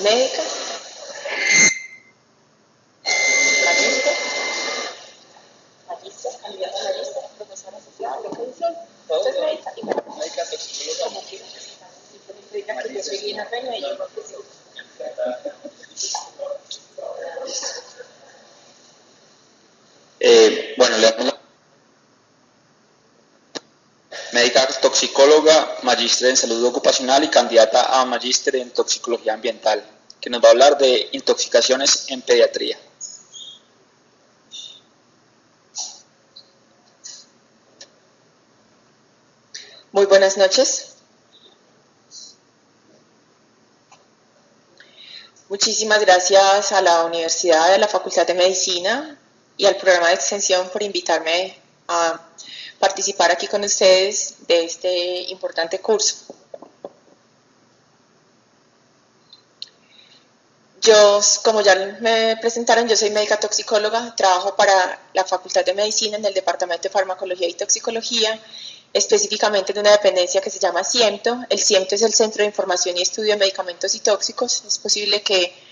médica, magíster, candidata a magíster, profesora asociada, lo que dicen, todo es médica y médica toxicóloga. Como que simplemente diga que yo soy Lina Peña y yo no sé. Bueno, le damos la médica toxicóloga, magíster en salud ocupacional y candidata a magíster en toxicología ambiental, que nos va a hablar de intoxicaciones en pediatría. Muy buenas noches. Muchísimas gracias a la Universidad, a la Facultad de Medicina y al programa de extensión por invitarme a participar aquí con ustedes de este importante curso. Yo, como ya me presentaron, yo soy médica toxicóloga, trabajo para la Facultad de Medicina en el Departamento de Farmacología y Toxicología, específicamente en una dependencia que se llama CIEMTO. El CIEMTO es el Centro de Información y Estudio de Medicamentos y Tóxicos. Es posible que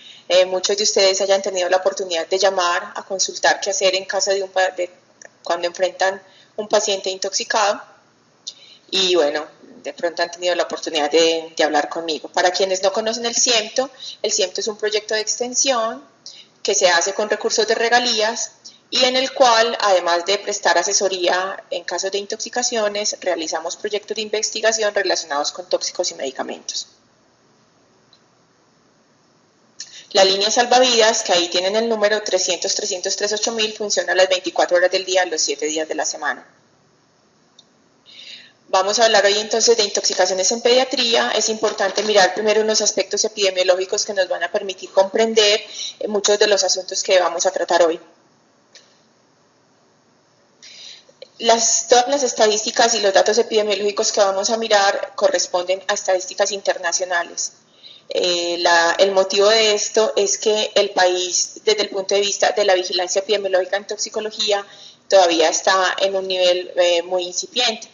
muchos de ustedes hayan tenido la oportunidad de llamar a consultar qué hacer en caso de cuando enfrentan un paciente intoxicado. Y bueno, de pronto han tenido la oportunidad de hablar conmigo. Para quienes no conocen el CIEMTO es un proyecto de extensión que se hace con recursos de regalías y en el cual, además de prestar asesoría en casos de intoxicaciones, realizamos proyectos de investigación relacionados con tóxicos y medicamentos. La línea salvavidas, que ahí tienen el número 300-303-8000, funciona a las 24 horas del día, los 7 días de la semana. Vamos a hablar hoy entonces de intoxicaciones en pediatría. Es importante mirar primero unos aspectos epidemiológicos que nos van a permitir comprender muchos de los asuntos que vamos a tratar hoy. Todas las estadísticas y los datos epidemiológicos que vamos a mirar corresponden a estadísticas internacionales. El motivo de esto es que el país, desde el punto de vista de la vigilancia epidemiológica en toxicología, todavía está en un nivel muy incipiente.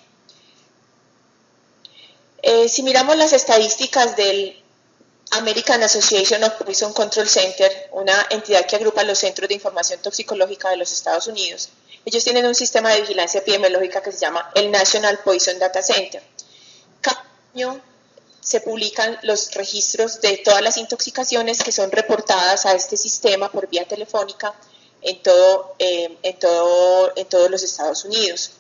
Si miramos las estadísticas del American Association of Poison Control Center, una entidad que agrupa los centros de información toxicológica de los Estados Unidos, ellos tienen un sistema de vigilancia epidemiológica que se llama el National Poison Data Center. Cada año se publican los registros de todas las intoxicaciones que son reportadas a este sistema por vía telefónica en todos los Estados Unidos.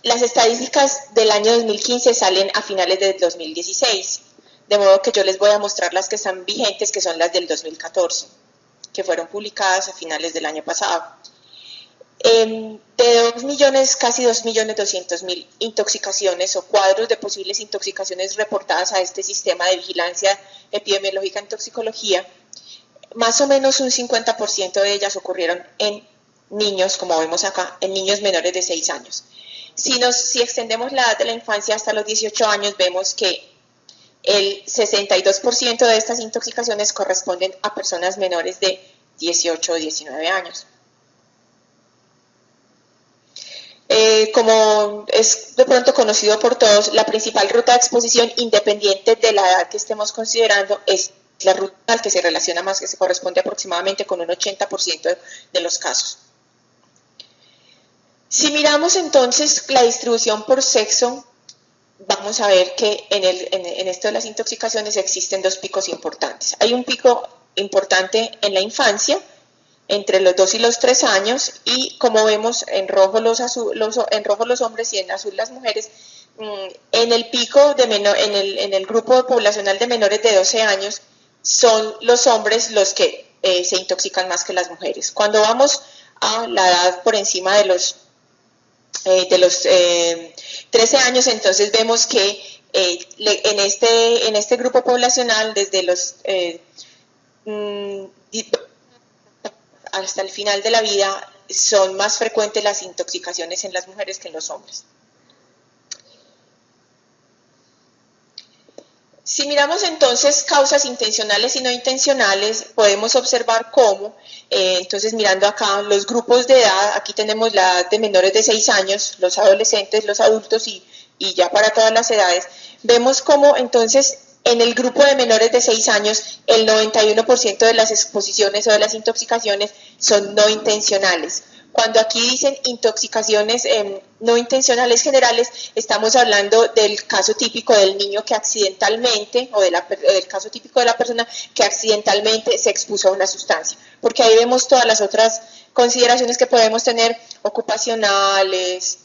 Las estadísticas del año 2015 salen a finales del 2016, de modo que yo les voy a mostrar las que están vigentes, que son las del 2014, que fueron publicadas a finales del año pasado. De 2 millones, casi 2.200.000 intoxicaciones o cuadros de posibles intoxicaciones reportadas a este sistema de vigilancia epidemiológica en toxicología, más o menos un 50% de ellas ocurrieron en niños, como vemos acá, en niños menores de 6 años. Si extendemos la edad de la infancia hasta los 18 años, vemos que el 62% de estas intoxicaciones corresponden a personas menores de 18 o 19 años. Como es de pronto conocido por todos, la principal ruta de exposición, independiente de la edad que estemos considerando, es la ruta al que se relaciona más, que se corresponde aproximadamente con un 80% de los casos. Si miramos entonces la distribución por sexo, vamos a ver que en esto de las intoxicaciones existen dos picos importantes. Hay un pico importante en la infancia, entre los 2 y los 3 años, y como vemos en rojo en rojo los hombres y en azul las mujeres, en el pico en el grupo poblacional de menores de 12 años son los hombres los que se intoxican más que las mujeres. Cuando vamos a la edad por encima de los 13 años, entonces vemos que en este grupo poblacional, desde los hasta el final de la vida, son más frecuentes las intoxicaciones en las mujeres que en los hombres. Si miramos entonces causas intencionales y no intencionales, podemos observar cómo, entonces mirando acá los grupos de edad, aquí tenemos la edad de menores de 6 años, los adolescentes, los adultos y ya para todas las edades, vemos cómo entonces En el grupo de menores de 6 años, el 91% de las exposiciones o de las intoxicaciones son no intencionales. Cuando aquí dicen intoxicaciones no intencionales generales, estamos hablando del caso típico del niño que accidentalmente, o del caso típico de la persona que accidentalmente se expuso a una sustancia. Porque ahí vemos todas las otras consideraciones que podemos tener, ocupacionales,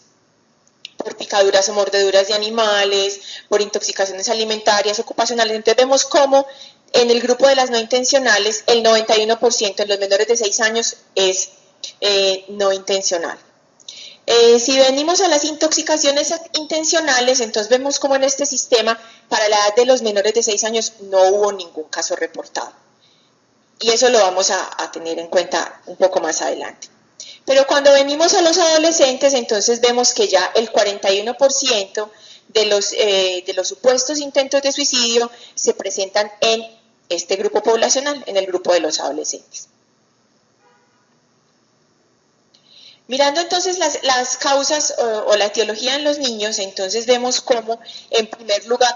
por picaduras o mordeduras de animales, por intoxicaciones alimentarias, ocupacionales. Entonces vemos cómo en el grupo de las no intencionales, el 91% en los menores de 6 años es no intencional. Si venimos a las intoxicaciones intencionales, entonces vemos como en este sistema, para la edad de los menores de 6 años, no hubo ningún caso reportado. Y eso lo vamos a tener en cuenta un poco más adelante. Pero cuando venimos a los adolescentes, entonces vemos que ya el 41% de los supuestos intentos de suicidio se presentan en este grupo poblacional, en el grupo de los adolescentes. Mirando entonces las causas o la etiología en los niños, entonces vemos cómo, en primer lugar,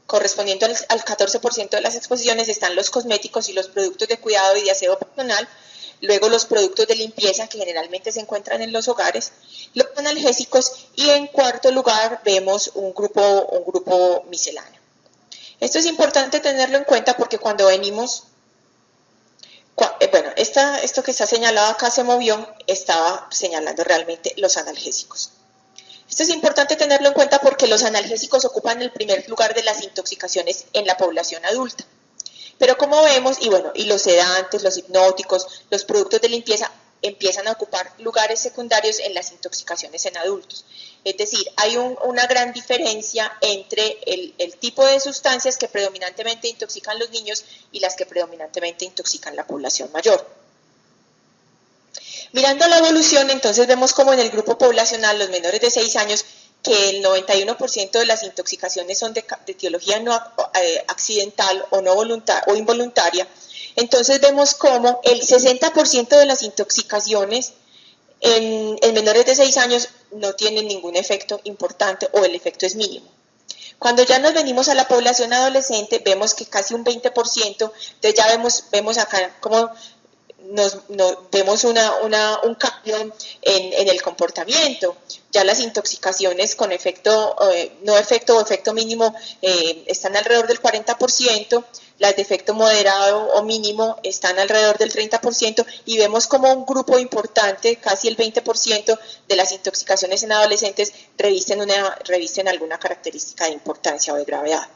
correspondiendo al 14% de las exposiciones, están los cosméticos y los productos de cuidado y de aseo personal, luego los productos de limpieza que generalmente se encuentran en los hogares, los analgésicos y en cuarto lugar vemos un grupo misceláneo. Esto es importante tenerlo en cuenta porque cuando venimos, bueno, esto que está señalado acá se movió, estaba señalando realmente los analgésicos. Esto es importante tenerlo en cuenta porque los analgésicos ocupan el primer lugar de las intoxicaciones en la población adulta. Pero como vemos, y los sedantes, los hipnóticos, los productos de limpieza empiezan a ocupar lugares secundarios en las intoxicaciones en adultos. Es decir, hay una gran diferencia entre el tipo de sustancias que predominantemente intoxican los niños y las que predominantemente intoxican la población mayor. Mirando la evolución, entonces vemos como en el grupo poblacional, los menores de 6 años, que el 91% de las intoxicaciones son de etiología no accidental o no voluntaria o involuntaria. Entonces vemos como el 60% de las intoxicaciones en menores de 6 años no tienen ningún efecto importante o el efecto es mínimo. Cuando ya nos venimos a la población adolescente, vemos que casi un 20%, entonces ya vemos acá como vemos un cambio en el comportamiento. Ya las intoxicaciones con efecto, no efecto o efecto mínimo están alrededor del 40%, las de efecto moderado o mínimo están alrededor del 30% y vemos como un grupo importante, casi el 20% de las intoxicaciones en adolescentes revisten alguna característica de importancia o de gravedad.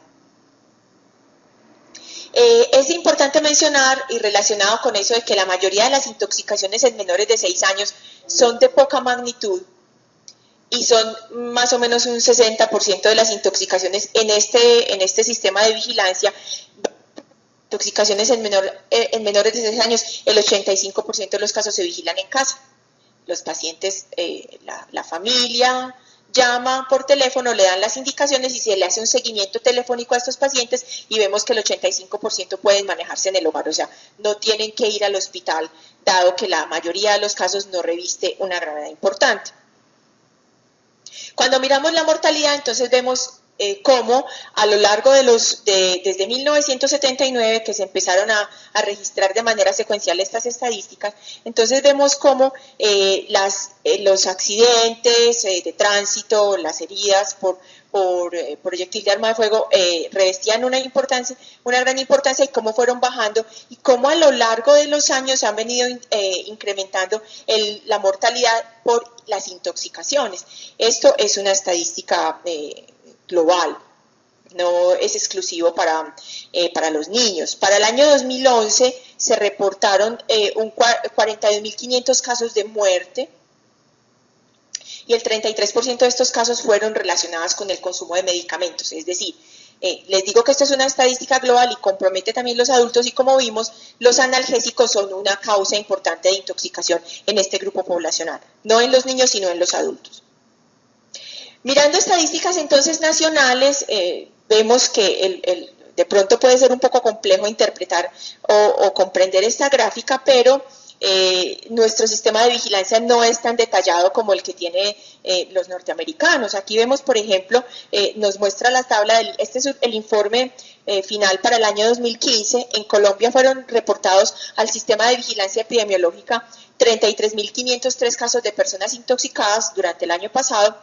Es importante mencionar y relacionado con eso de que la mayoría de las intoxicaciones en menores de 6 años son de poca magnitud y son más o menos un 60% de las intoxicaciones en este sistema de vigilancia. Intoxicaciones en menores de 6 años, el 85% de los casos se vigilan en casa. Los pacientes, la familia llama por teléfono, le dan las indicaciones y se le hace un seguimiento telefónico a estos pacientes y vemos que el 85% pueden manejarse en el hogar, o sea, no tienen que ir al hospital, dado que la mayoría de los casos no reviste una gravedad importante. Cuando miramos la mortalidad, entonces vemos cómo a lo largo desde 1979 que se empezaron a registrar de manera secuencial estas estadísticas, entonces vemos cómo los accidentes de tránsito, las heridas por proyectil de arma de fuego revestían una gran importancia y cómo fueron bajando y cómo a lo largo de los años han venido incrementando la mortalidad por las intoxicaciones. Esto es una estadística global, no es exclusivo para los niños. Para el año 2011 se reportaron 42.500 casos de muerte y el 33% de estos casos fueron relacionados con el consumo de medicamentos, es decir, les digo que esto es una estadística global y compromete también los adultos y como vimos, los analgésicos son una causa importante de intoxicación en este grupo poblacional, no en los niños sino en los adultos. Mirando estadísticas entonces nacionales, vemos que de pronto puede ser un poco complejo interpretar o comprender esta gráfica, pero nuestro sistema de vigilancia no es tan detallado como el que tiene los norteamericanos. Aquí vemos, por ejemplo, nos muestra la tabla, este es el informe final para el año 2015. En Colombia fueron reportados al sistema de vigilancia epidemiológica 33.503 casos de personas intoxicadas durante el año pasado.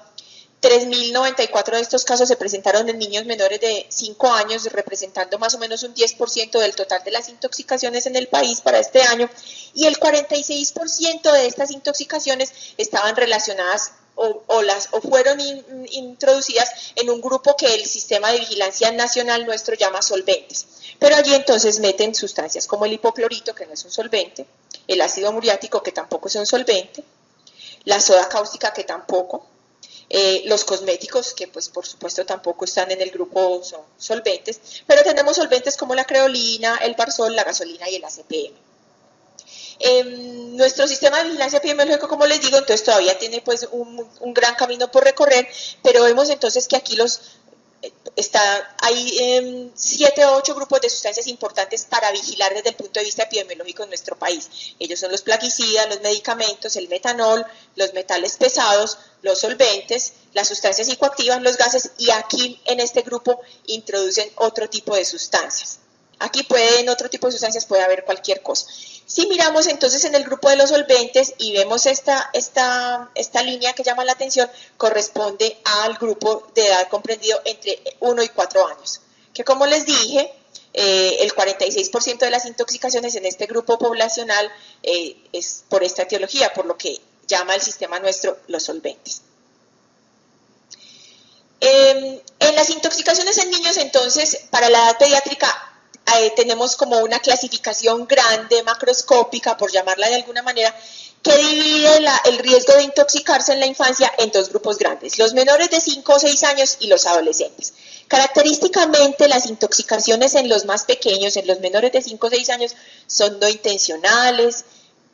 3.094 de estos casos se presentaron en niños menores de 5 años, representando más o menos un 10% del total de las intoxicaciones en el país para este año, y el 46% de estas intoxicaciones estaban relacionadas o fueron introducidas en un grupo que el sistema de vigilancia nacional nuestro llama solventes. Pero allí entonces meten sustancias como el hipoclorito, que no es un solvente, el ácido muriático, que tampoco es un solvente, la soda cáustica, que tampoco, los cosméticos, que pues por supuesto tampoco están en el grupo, son solventes, pero tenemos solventes como la creolina, el barzol, la gasolina y el ACPM. Nuestro sistema de vigilancia epidemiológica, como les digo, entonces todavía tiene pues un gran camino por recorrer, pero vemos entonces que aquí hay 7 o 8 grupos de sustancias importantes para vigilar desde el punto de vista epidemiológico en nuestro país. Ellos son los plaguicidas, los medicamentos, el metanol, los metales pesados, los solventes, las sustancias psicoactivas, los gases, y aquí en este grupo introducen otro tipo de sustancias. Aquí en otro tipo de sustancias puede haber cualquier cosa. Si miramos entonces en el grupo de los solventes y vemos esta línea que llama la atención, corresponde al grupo de edad comprendido entre 1 y 4 años, que como les dije, el 46% de las intoxicaciones en este grupo poblacional es por esta etiología, por lo que llama el sistema nuestro los solventes. En las intoxicaciones en niños, entonces, para la edad pediátrica, tenemos como una clasificación grande, macroscópica, por llamarla de alguna manera, que divide el riesgo de intoxicarse en la infancia en 2 grupos grandes, los menores de 5 o 6 años y los adolescentes. Característicamente, las intoxicaciones en los más pequeños, en los menores de 5 o 6 años, son no intencionales,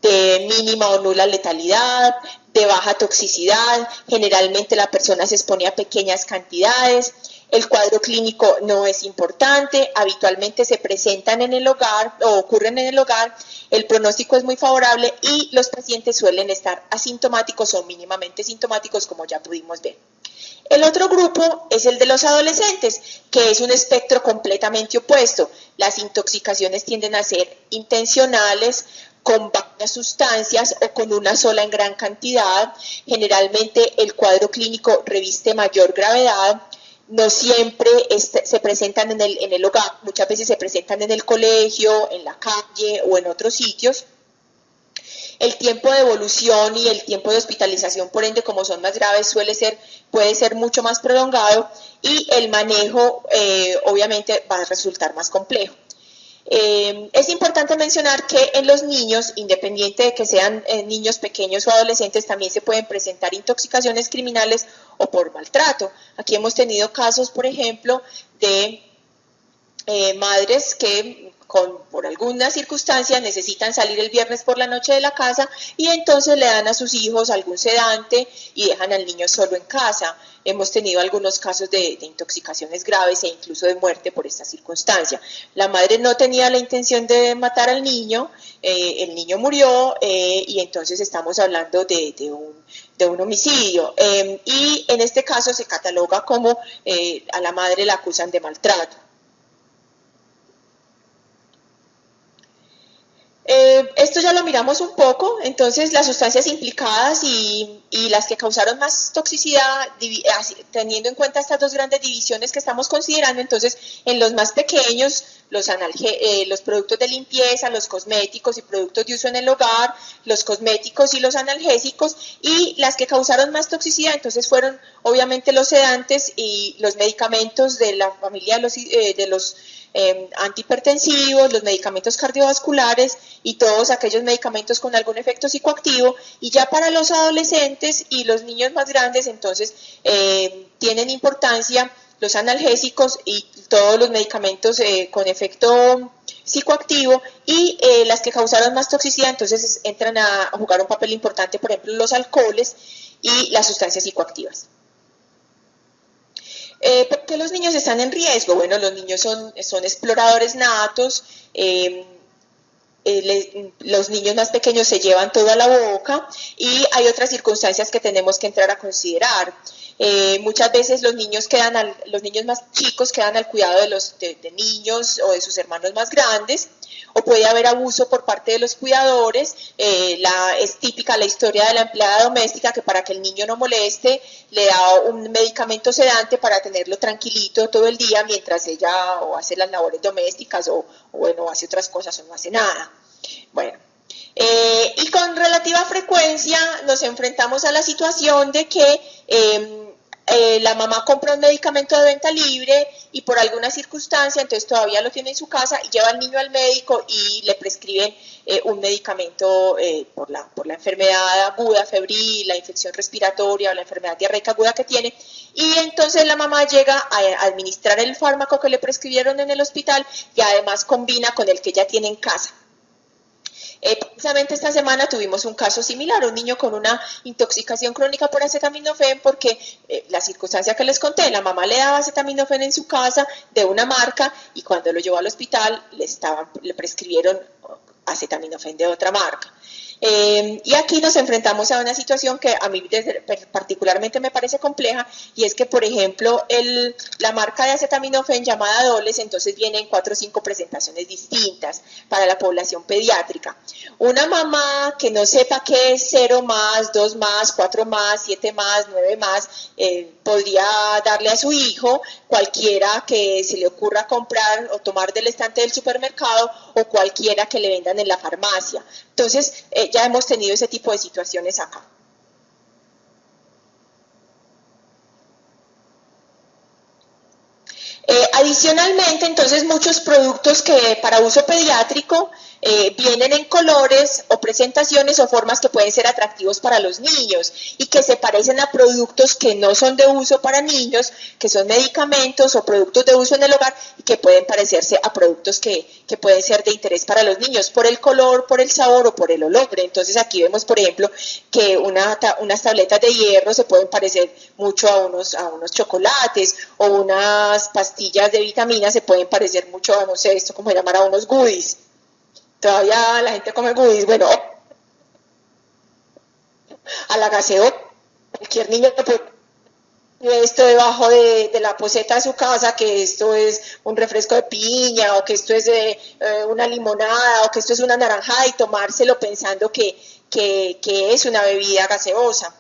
de mínima o nula letalidad, de baja toxicidad, generalmente la persona se expone a pequeñas cantidades, el cuadro clínico no es importante, habitualmente se presentan en el hogar o ocurren en el hogar, el pronóstico es muy favorable y los pacientes suelen estar asintomáticos o mínimamente sintomáticos, como ya pudimos ver. El otro grupo es el de los adolescentes, que es un espectro completamente opuesto. Las intoxicaciones tienden a ser intencionales, con varias sustancias o con una sola en gran cantidad. Generalmente el cuadro clínico reviste mayor gravedad. No siempre se presentan en el hogar, muchas veces se presentan en el colegio, en la calle o en otros sitios. El tiempo de evolución y el tiempo de hospitalización, por ende, como son más graves, puede ser mucho más prolongado, y el manejo obviamente va a resultar más complejo. Es importante mencionar que en los niños, independiente de que sean niños pequeños o adolescentes, también se pueden presentar intoxicaciones criminales o por maltrato. Aquí hemos tenido casos, por ejemplo, de madres que por alguna circunstancia necesitan salir el viernes por la noche de la casa y entonces le dan a sus hijos algún sedante y dejan al niño solo en casa. Hemos tenido algunos casos de intoxicaciones graves e incluso de muerte por esta circunstancia. La madre no tenía la intención de matar al niño, el niño murió y entonces estamos hablando de un homicidio. Y en este caso se cataloga como a la madre la acusan de maltrato. Esto ya lo miramos un poco, entonces las sustancias implicadas y las que causaron más toxicidad, teniendo en cuenta estas 2 grandes divisiones que estamos considerando, entonces en los más pequeños, los productos de limpieza, los cosméticos y productos de uso en el hogar, los cosméticos y los analgésicos, y las que causaron más toxicidad, entonces fueron obviamente los sedantes y los medicamentos de la familia de los antihipertensivos, los medicamentos cardiovasculares y todos aquellos medicamentos con algún efecto psicoactivo. Y ya para los adolescentes y los niños más grandes, entonces tienen importancia los analgésicos y todos los medicamentos con efecto psicoactivo, y las que causaron más toxicidad entonces entran a jugar un papel importante, por ejemplo los alcoholes y las sustancias psicoactivas. ¿Por qué los niños están en riesgo? Bueno, los niños son exploradores natos, los niños más pequeños se llevan todo a la boca, y hay otras circunstancias que tenemos que entrar a considerar. Muchas veces los niños más chicos quedan al cuidado de niños o de sus hermanos más grandes, o puede haber abuso por parte de los cuidadores. Es típica la historia de la empleada doméstica que, para que el niño no moleste, le da un medicamento sedante para tenerlo tranquilito todo el día mientras ella o hace las labores domésticas o bueno, hace otras cosas o no hace nada. Bueno, y con relativa frecuencia nos enfrentamos a la situación de que la mamá compra un medicamento de venta libre y por alguna circunstancia entonces todavía lo tiene en su casa y lleva al niño al médico y le prescriben un medicamento por la enfermedad aguda, febril, la infección respiratoria o la enfermedad diarreica aguda que tiene, y entonces la mamá llega a administrar el fármaco que le prescribieron en el hospital y además combina con el que ya tiene en casa. Precisamente esta semana tuvimos un caso similar, un niño con una intoxicación crónica por acetaminofén, porque la circunstancia que les conté, la mamá le daba acetaminofén en su casa de una marca y cuando lo llevó al hospital le prescribieron acetaminofén de otra marca. Y aquí nos enfrentamos a una situación que a mí particularmente me parece compleja, y es que, por ejemplo, la marca de acetaminofén llamada Doles, entonces viene en 4 o 5 presentaciones distintas para la población pediátrica. Una mamá que no sepa qué es 0 más, 2 más, 4 más, 7 más, 9 más, podría darle a su hijo cualquiera que se le ocurra comprar o tomar del estante del supermercado o cualquiera que le vendan en la farmacia. Entonces, ya hemos tenido ese tipo de situaciones acá. Adicionalmente, entonces, muchos productos que para uso pediátrico vienen en colores o presentaciones o formas que pueden ser atractivos para los niños y que se parecen a productos que no son de uso para niños, que son medicamentos o productos de uso en el hogar y que pueden parecerse a productos que pueden ser de interés para los niños por el color, por el sabor o por el olor. Entonces aquí vemos, por ejemplo, que unas tabletas de hierro se pueden parecer mucho a unos chocolates, o unas pastillas de vitaminas se pueden parecer mucho a, no sé, esto como llamar, a unos goodies. Todavía la gente come goodies, bueno, a la gaseosa. Cualquier niño puede esto debajo de la poceta de su casa, que esto es un refresco de piña, o que esto es una limonada, o que esto es una naranjada, y tomárselo pensando que es una bebida gaseosa.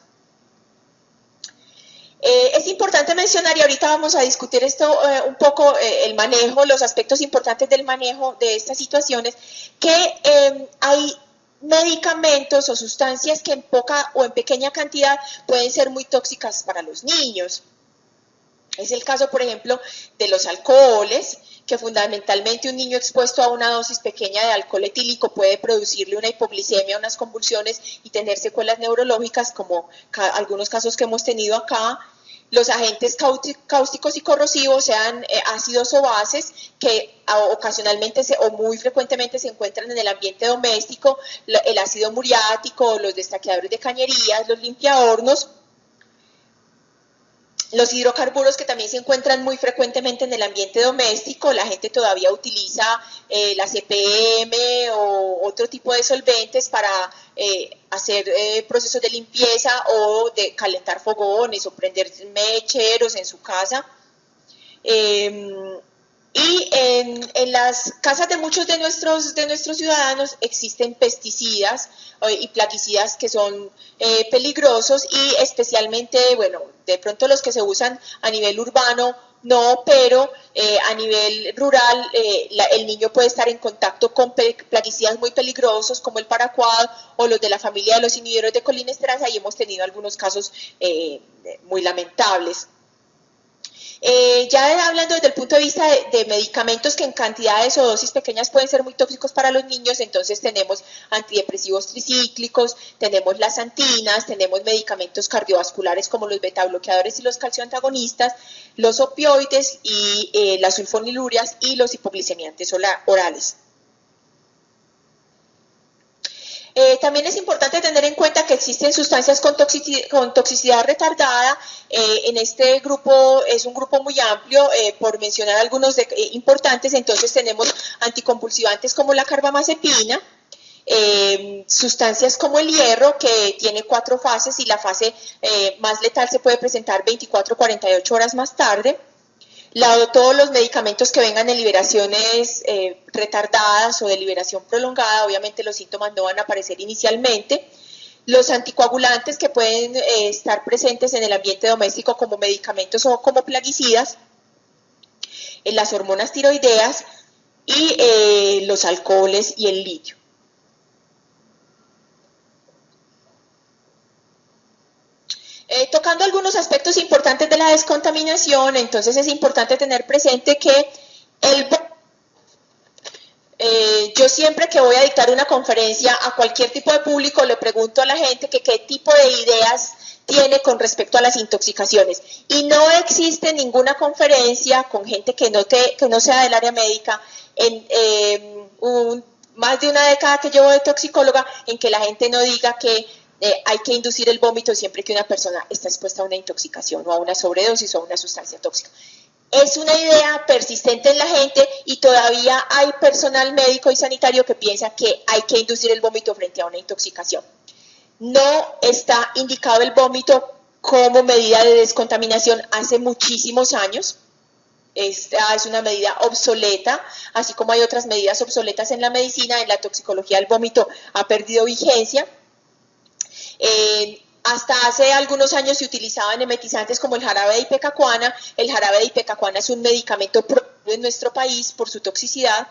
Es importante mencionar, y ahorita vamos a discutir esto un poco, el manejo, los aspectos importantes del manejo de estas situaciones, que hay medicamentos o sustancias que en poca o en pequeña cantidad pueden ser muy tóxicas para los niños. Es el caso, por ejemplo, de los alcoholes, que fundamentalmente un niño expuesto a una dosis pequeña de alcohol etílico puede producirle una hipoglicemia, unas convulsiones y tener secuelas neurológicas, como algunos casos que hemos tenido acá. Los agentes cáusticos y corrosivos, sean ácidos o bases, que ocasionalmente o muy frecuentemente se encuentran en el ambiente doméstico, el ácido muriático, los destaqueadores de cañerías, los limpiahornos. Los hidrocarburos, que también se encuentran muy frecuentemente en el ambiente doméstico. La gente todavía utiliza la CPM o otro tipo de solventes para hacer procesos de limpieza o de calentar fogones o prender mecheros en su casa. Y en las casas de muchos de nuestros ciudadanos existen pesticidas y plaguicidas que son peligrosos, y especialmente, bueno, de pronto los que se usan a nivel urbano no, pero a nivel rural el niño puede estar en contacto con plaguicidas muy peligrosos como el paraquat o los de la familia de los inhibidores de colinesterasa, y hemos tenido algunos casos muy lamentables. Ya hablando desde el punto de vista de medicamentos que en cantidades o dosis pequeñas pueden ser muy tóxicos para los niños, entonces tenemos antidepresivos tricíclicos, tenemos las antinas, tenemos medicamentos cardiovasculares como los betabloqueadores y los calcioantagonistas, los opioides y las sulfonilurias y los hipoglicemiantes orales. También es importante tener en cuenta que existen sustancias con toxicidad retardada. En este grupo es un grupo muy amplio, por mencionar algunos importantes. Entonces tenemos anticonvulsivantes como la carbamazepina, sustancias como el hierro, que tiene 4 fases y la fase más letal se puede presentar 24 o 48 horas más tarde. Todos los medicamentos que vengan en liberaciones retardadas o de liberación prolongada, obviamente los síntomas no van a aparecer inicialmente. Los anticoagulantes que pueden estar presentes en el ambiente doméstico como medicamentos o como plaguicidas, las hormonas tiroideas y los alcoholes y el litio. Tocando algunos aspectos importantes de la descontaminación, entonces es importante tener presente que yo siempre que voy a dictar una conferencia a cualquier tipo de público le pregunto a la gente que qué tipo de ideas tiene con respecto a las intoxicaciones, y no existe ninguna conferencia con gente que no sea del área médica en más de una década que llevo de toxicóloga en que la gente no diga que hay que inducir el vómito siempre que una persona está expuesta a una intoxicación o a una sobredosis o a una sustancia tóxica. Es una idea persistente en la gente y todavía hay personal médico y sanitario que piensa que hay que inducir el vómito frente a una intoxicación. No está indicado el vómito como medida de descontaminación hace muchísimos años. Esta es una medida obsoleta, así como hay otras medidas obsoletas en la medicina. En la toxicología el vómito ha perdido vigencia. Hasta hace algunos años se utilizaban emetizantes como el jarabe de ipecacuana. El jarabe de ipecacuana es un medicamento prohibido en nuestro país por su toxicidad.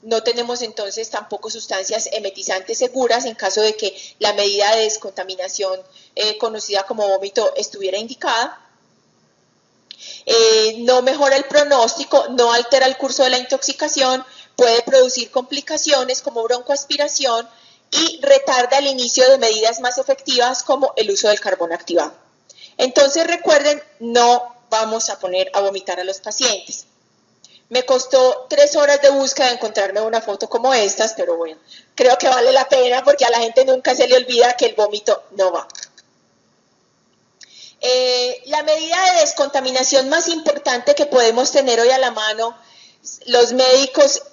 No tenemos entonces tampoco sustancias emetizantes seguras en caso de que la medida de descontaminación conocida como vómito estuviera indicada. No mejora el pronóstico, no altera el curso de la intoxicación, puede producir complicaciones como broncoaspiración y retarda el inicio de medidas más efectivas como el uso del carbón activado. Entonces recuerden, no vamos a poner a vomitar a los pacientes. Me costó 3 horas de búsqueda encontrarme una foto como estas, pero bueno, creo que vale la pena porque a la gente nunca se le olvida que el vómito no va. La medida de descontaminación más importante que podemos tener hoy a la mano, los médicos,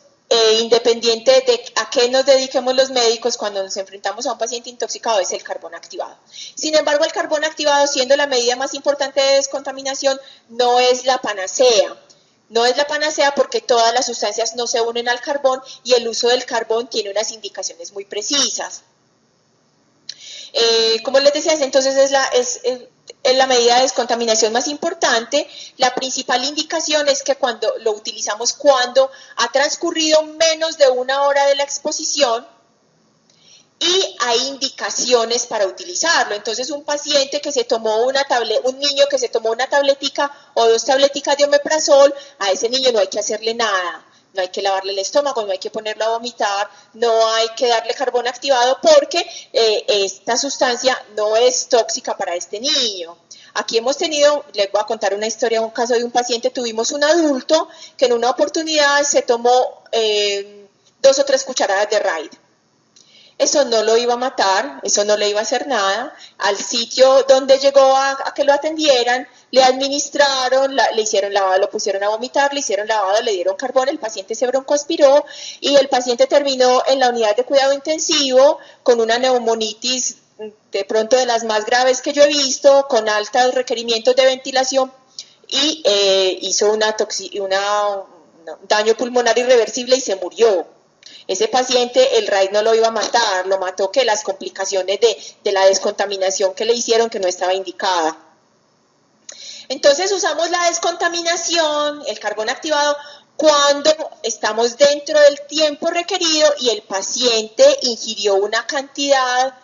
independiente de a qué nos dediquemos los médicos cuando nos enfrentamos a un paciente intoxicado, es el carbón activado. Sin embargo, el carbón activado, siendo la medida más importante de descontaminación, no es la panacea. No es la panacea porque todas las sustancias no se unen al carbón y el uso del carbón tiene unas indicaciones muy precisas. Como les decía, entonces es la medida de descontaminación más importante. La principal indicación es que cuando lo utilizamos cuando ha transcurrido menos de 1 hora de la exposición y hay indicaciones para utilizarlo. Entonces un paciente que se tomó un niño que se tomó una tabletica o 2 tableticas de omeprazol, a ese niño no hay que hacerle nada. No hay que lavarle el estómago, no hay que ponerlo a vomitar, no hay que darle carbón activado porque esta sustancia no es tóxica para este niño. Aquí hemos tenido, les voy a contar una historia, un caso de un paciente, tuvimos un adulto que en una oportunidad se tomó 2 o 3 cucharadas de Raid. Eso no lo iba a matar, eso no le iba a hacer nada. Al sitio donde llegó a que lo atendieran, le administraron, le hicieron lavado, lo pusieron a vomitar, le hicieron lavado, le dieron carbón, el paciente se broncoaspiró y el paciente terminó en la unidad de cuidado intensivo con una neumonitis de pronto de las más graves que yo he visto, con altos requerimientos de ventilación y hizo un daño pulmonar irreversible y se murió. Ese paciente, el Raid no lo iba a matar, lo mató que las complicaciones de la descontaminación que le hicieron que no estaba indicada. Entonces usamos la descontaminación, el carbón activado, cuando estamos dentro del tiempo requerido y el paciente ingirió una cantidad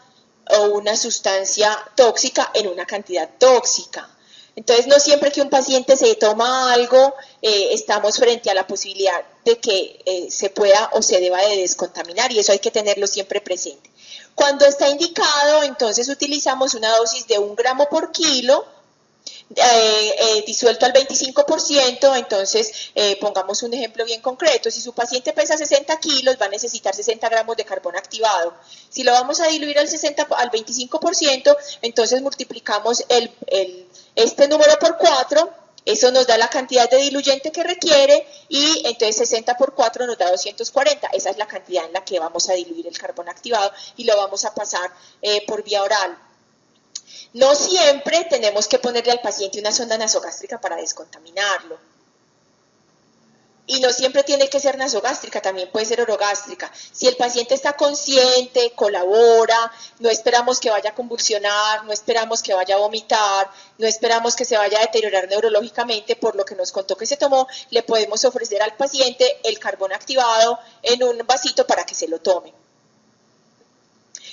o una sustancia tóxica en una cantidad tóxica. Entonces, no siempre que un paciente se toma algo, estamos frente a la posibilidad de que se pueda o se deba de descontaminar y eso hay que tenerlo siempre presente. Cuando está indicado, entonces utilizamos una dosis de 1 gramo por kilo, disuelto al 25%, entonces pongamos un ejemplo bien concreto. Si su paciente pesa 60 kilos, va a necesitar 60 gramos de carbón activado. Si lo vamos a diluir al 25%, entonces multiplicamos este número por 4 Eso nos da la cantidad de diluyente que requiere y entonces 60 por 4 nos da 240. Esa es la cantidad en la que vamos a diluir el carbón activado y lo vamos a pasar por vía oral. No siempre tenemos que ponerle al paciente una sonda nasogástrica para descontaminarlo. Y no siempre tiene que ser nasogástrica, también puede ser orogástrica. Si el paciente está consciente, colabora, no esperamos que vaya a convulsionar, no esperamos que vaya a vomitar, no esperamos que se vaya a deteriorar neurológicamente, por lo que nos contó que se tomó, le podemos ofrecer al paciente el carbón activado en un vasito para que se lo tome.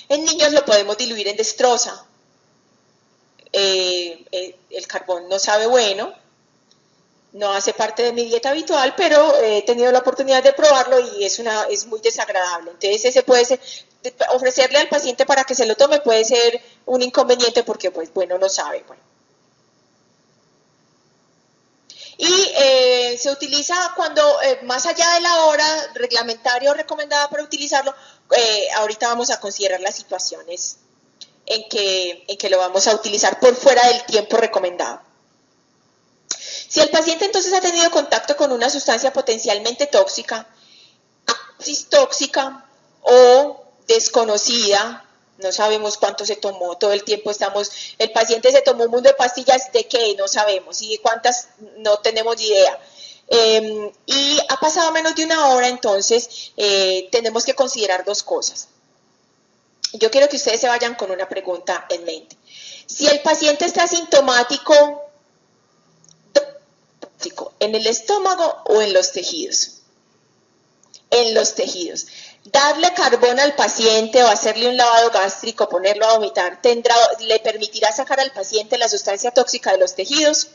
En niños lo podemos diluir en dextrosa. El carbón no sabe bueno, no hace parte de mi dieta habitual, pero he tenido la oportunidad de probarlo y es muy desagradable. Entonces ese puede ser, ofrecerle al paciente para que se lo tome puede ser un inconveniente porque pues bueno, no sabe. Bueno. Y se utiliza cuando, más allá de la hora reglamentaria o recomendada para utilizarlo, ahorita vamos a considerar las situaciones en que lo vamos a utilizar por fuera del tiempo recomendado. Si el paciente entonces ha tenido contacto con una sustancia potencialmente tóxica, tóxica o desconocida, no sabemos cuánto se tomó, todo el tiempo el paciente se tomó un mundo de pastillas, ¿de qué? No sabemos, y de cuántas no tenemos idea. Y ha pasado menos de una hora, entonces tenemos que considerar dos cosas. Yo quiero que ustedes se vayan con una pregunta en mente. Si el paciente está asintomático, ¿en el estómago o en los tejidos? En los tejidos. Darle carbón al paciente o hacerle un lavado gástrico, ponerlo a vomitar, ¿le permitirá sacar al paciente la sustancia tóxica de los tejidos?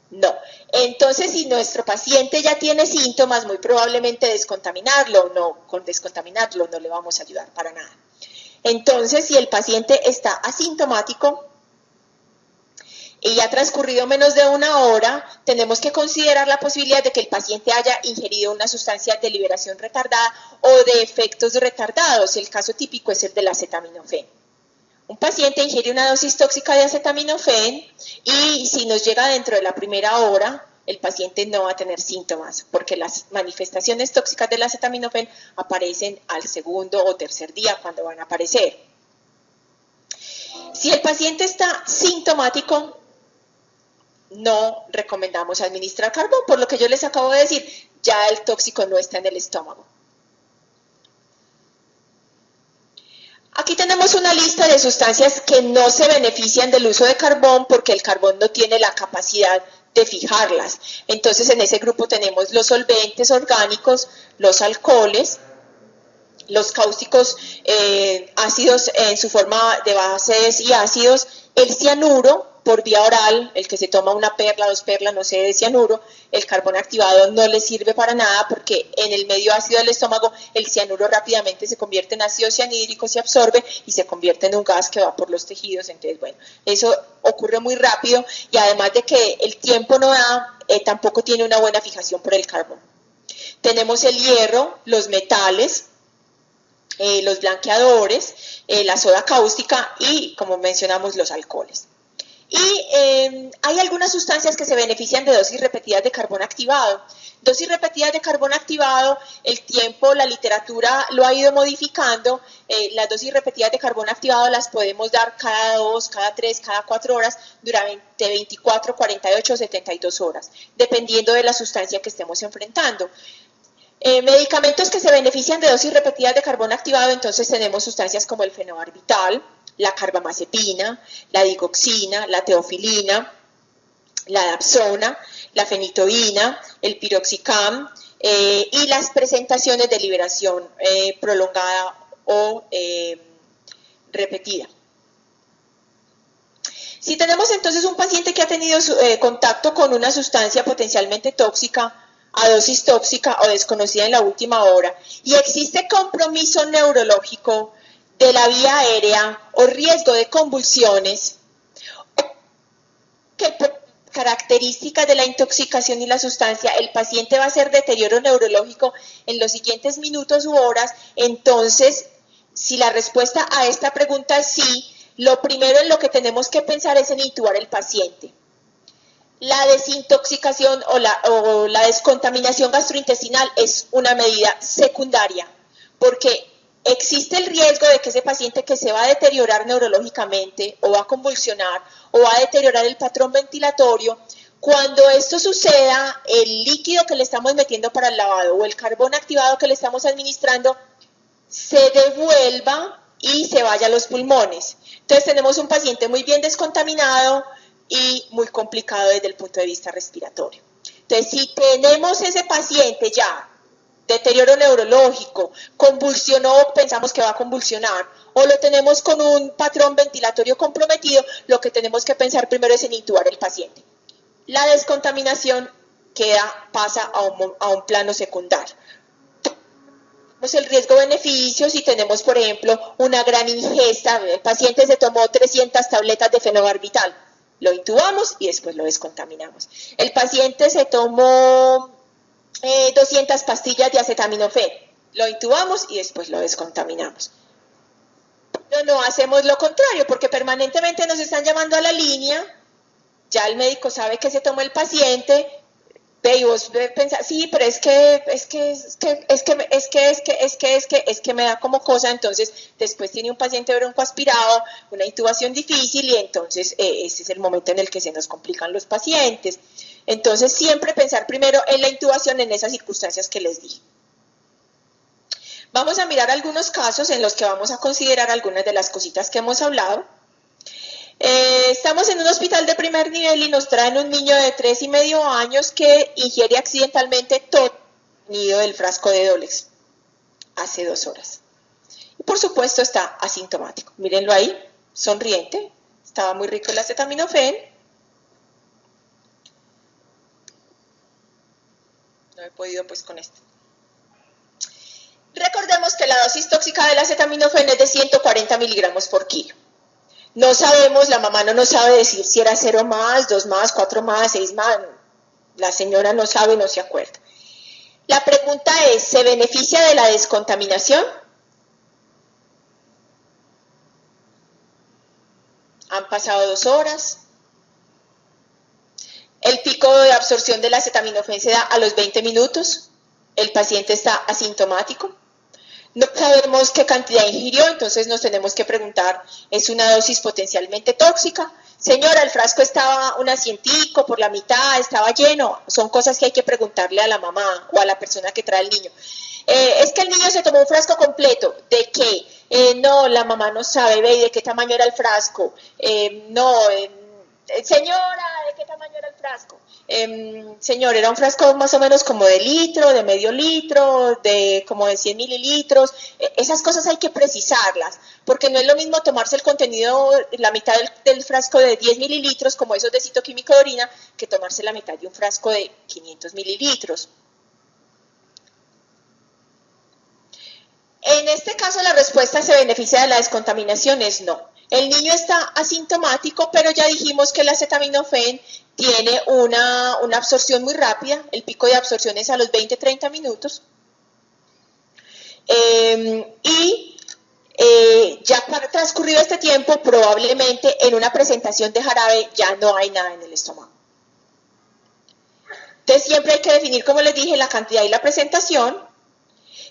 No. Entonces, si nuestro paciente ya tiene síntomas, muy probablemente descontaminarlo. No, con descontaminarlo no le vamos a ayudar para nada. Entonces, si el paciente está asintomático y ha transcurrido menos de una hora, tenemos que considerar la posibilidad de que el paciente haya ingerido una sustancia de liberación retardada o de efectos retardados. El caso típico es el del acetaminofén. Un paciente ingiere una dosis tóxica de acetaminofén y si nos llega dentro de la primera hora, el paciente no va a tener síntomas, porque las manifestaciones tóxicas del acetaminofén aparecen al segundo o tercer día cuando van a aparecer. Si el paciente está sintomático, no recomendamos administrar carbón, por lo que yo les acabo de decir, ya el tóxico no está en el estómago. Aquí tenemos una lista de sustancias que no se benefician del uso de carbón porque el carbón no tiene la capacidad de fijarlas. Entonces en ese grupo tenemos los solventes orgánicos, los alcoholes, los cáusticos ácidos en su forma de bases y ácidos, el cianuro por vía oral, el que se toma una perla, dos perlas, no sé, de cianuro, el carbón activado no le sirve para nada porque en el medio ácido del estómago el cianuro rápidamente se convierte en ácido cianhídrico, se absorbe y se convierte en un gas que va por los tejidos. Entonces, bueno, eso ocurre muy rápido y además de que el tiempo no da, tampoco tiene una buena fijación por el carbón. Tenemos el hierro, los metales, los blanqueadores, la soda cáustica y, como mencionamos, los alcoholes. Y hay algunas sustancias que se benefician de dosis repetidas de carbón activado. Dosis repetidas de carbón activado, el tiempo, la literatura lo ha ido modificando. Las dosis repetidas de carbón activado las podemos dar cada 2, cada 3, cada 4 horas durante 24, 48 o 72 horas, dependiendo de la sustancia que estemos enfrentando. Medicamentos que se benefician de dosis repetidas de carbón activado, entonces tenemos sustancias como el fenobarbital, la carbamazepina, la digoxina, la teofilina, la dapsona, la fenitoína, el piroxicam y las presentaciones de liberación prolongada o repetida. Si tenemos entonces un paciente que ha tenido contacto con una sustancia potencialmente tóxica, a dosis tóxica o desconocida en la última hora, y existe compromiso neurológico de la vía aérea o riesgo de convulsiones, que por características de la intoxicación y la sustancia, el paciente va a hacer deterioro neurológico en los siguientes minutos u horas, entonces, si la respuesta a esta pregunta es sí, lo primero en lo que tenemos que pensar es en intubar al paciente. La desintoxicación o la descontaminación gastrointestinal es una medida secundaria, porque existe el riesgo de que ese paciente que se va a deteriorar neurológicamente o va a convulsionar o va a deteriorar el patrón ventilatorio, cuando esto suceda, el líquido que le estamos metiendo para el lavado o el carbón activado que le estamos administrando se devuelva y se vaya a los pulmones. Entonces tenemos un paciente muy bien descontaminado y muy complicado desde el punto de vista respiratorio. Entonces, si tenemos ese paciente ya, deterioro neurológico, convulsionó, pensamos que va a convulsionar, o lo tenemos con un patrón ventilatorio comprometido, lo que tenemos que pensar primero es en intubar el paciente. La descontaminación pasa a un plano secundario. El riesgo-beneficio, si tenemos, por ejemplo, una gran ingesta, el paciente se tomó 300 tabletas de fenobarbital, lo intubamos y después lo descontaminamos. El paciente se tomó 200 pastillas de acetaminofén, lo intubamos y después lo descontaminamos. Pero no hacemos lo contrario, porque permanentemente nos están llamando a la línea, ya el médico sabe que se tomó el paciente, ve y vos pensás, sí, pero es que me da como cosa, entonces después tiene un paciente broncoaspirado, una intubación difícil y entonces ese es el momento en el que se nos complican los pacientes. Entonces siempre pensar primero en la intubación en esas circunstancias que les dije. Vamos a mirar algunos casos en los que vamos a considerar algunas de las cositas que hemos hablado. Estamos en un hospital de primer nivel y nos traen un niño de 3,5 años que ingiere accidentalmente todo el contenido del frasco de Dolex hace 2 horas. Y por supuesto está asintomático. Mírenlo ahí, sonriente, estaba muy rico el acetaminofén. No he podido pues con esto. Recordemos que la dosis tóxica del acetaminofén es de 140 miligramos por kilo. No sabemos, la mamá no nos sabe decir si era 0 más, 2 más, 4 más, 6 más. La señora no sabe, no se acuerda. La pregunta es, ¿se beneficia de la descontaminación? Han pasado 2 horas. El pico de absorción del acetaminofén se da a los 20 minutos. El paciente está asintomático. No sabemos qué cantidad ingirió, entonces nos tenemos que preguntar, ¿es una dosis potencialmente tóxica? Señora, el frasco estaba un asientico por la mitad, estaba lleno. Son cosas que hay que preguntarle a la mamá o a la persona que trae el niño. Es que el niño se tomó un frasco completo. ¿De qué? No, la mamá no sabe, ve, ¿de qué tamaño era el frasco? Señora, ¿de qué tamaño era el frasco? Señor, era un frasco más o menos como de litro, de medio litro, de como de 100 mililitros. Esas cosas hay que precisarlas, porque no es lo mismo tomarse el contenido, la mitad del frasco de 10 mililitros, como esos de citoquímico de orina, que tomarse la mitad de un frasco de 500 mililitros. En este caso, la respuesta se beneficia de la descontaminación es no. El niño está asintomático, pero ya dijimos que el acetaminofén tiene una absorción muy rápida, el pico de absorción es a los 20-30 minutos. Ya transcurrido este tiempo, probablemente en una presentación de jarabe ya no hay nada en el estómago. Entonces siempre hay que definir, como les dije, la cantidad y la presentación.